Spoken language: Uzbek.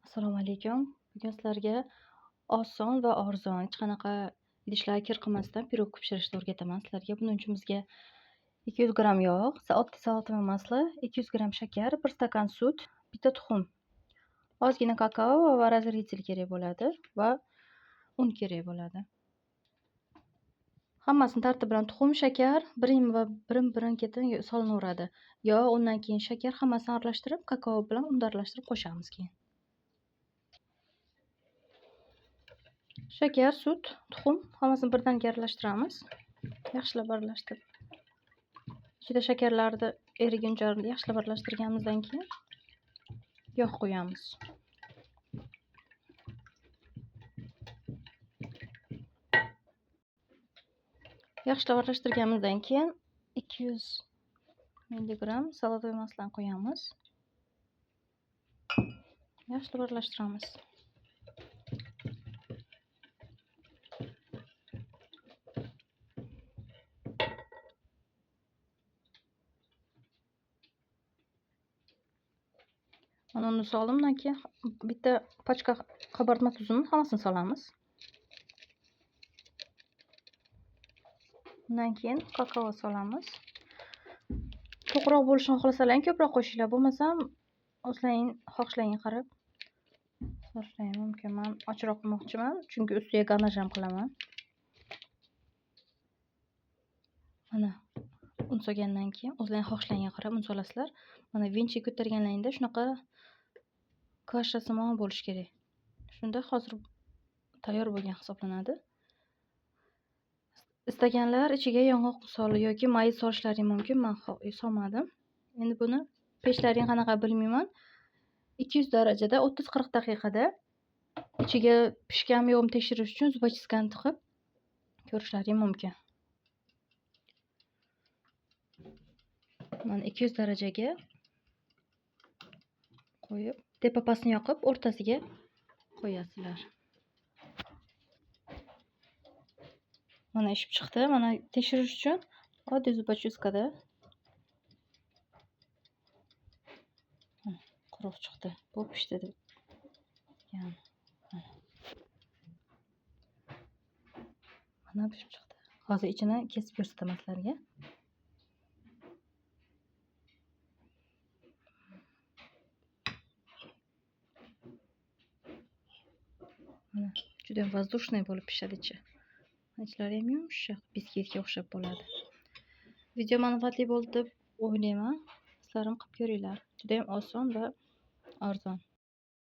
Assalomu alaykum. Bugun sizlarga oson va arzon, hech qanaqa idishlarga kir qilmasdan pirog pishirishni o'rgataman sizlarga. Buning uchun bizga 200 gramm yog', oddiy salotli maslo, 200 gramm shakar, 1 stakan sut, bitta tuxum, ozgina kakao va razritel kerak bo'ladi va un kerak bo'ladi. Hammasini tartib bilan tuxum, shakar birin-ketin solinaveradi. Yog', undan keyin shakar hammasini aralashtirib, kakao bilan unda aralashtirib qo'shamiz keyin. Shakar, sut, tuxum hammasini birdaniga aralashtiramiz. Yaxshilab aralashtirib. Ichida shakarlarni eriguncha yaxshilab aralashtirganimizdan keyin yog' qo'yamiz. Yaxshilab aralashtirganimizdan keyin 200 mg salatoy maslani qo'yamiz. Yaxshilab aralashtiramiz. Mana uni solimdan keyin bitta pachka qabartma tuzini hammasini solamiz. Undan keyin kakao solamiz. To'qroq bo'lishini xohlasangiz ko'proq qo'shinglar, bo'lmasam o'zlaring xohishlaringga qarab solishlaring mumkin. Men ochroq qilmoqchiman, chunki ustiga ganaj ham qilaman. Mana un solgandan keyin o'zlaring xohishlaringga qarab un solasizlar. Mana vinchi ko'targanlaringda shunaqa kashasimon bo'lish kerak. Shunda hozir tayyor bo'lgan hisoblanadi. Istaganlar ichiga yong'oq yoki mayiz solishlari mumkin. Men solmadim. Endi buni peshlaring qanaqa bilmayman. 200 darajada 30-40 daqiqada ichiga pishganmi yo'qmi tekshirish uchun zubachkani tiqib ko'rishlaring mumkin. Mana 200 darajaga qo'yib, tepapasini yoqib, o'rtasiga qo'yasizlar. Mana ishib chiqdi. Mana tekshirish uchun oddiy zubachkada quruq chiqdi. Bu pishdi deb. Mana pishib chiqdi. Hozir ichini kesib ko'rsataman sizlarga. Mana juda ham воздушный bo'lib pishadi ichi. Ichlari ham yumshoq, biskvitga o'xshab bo'ladi. Video manfaatli bo'ldi deb o'ylayman. Sizlar ham qilib ko'ringlar. Juda ham oson va arzon.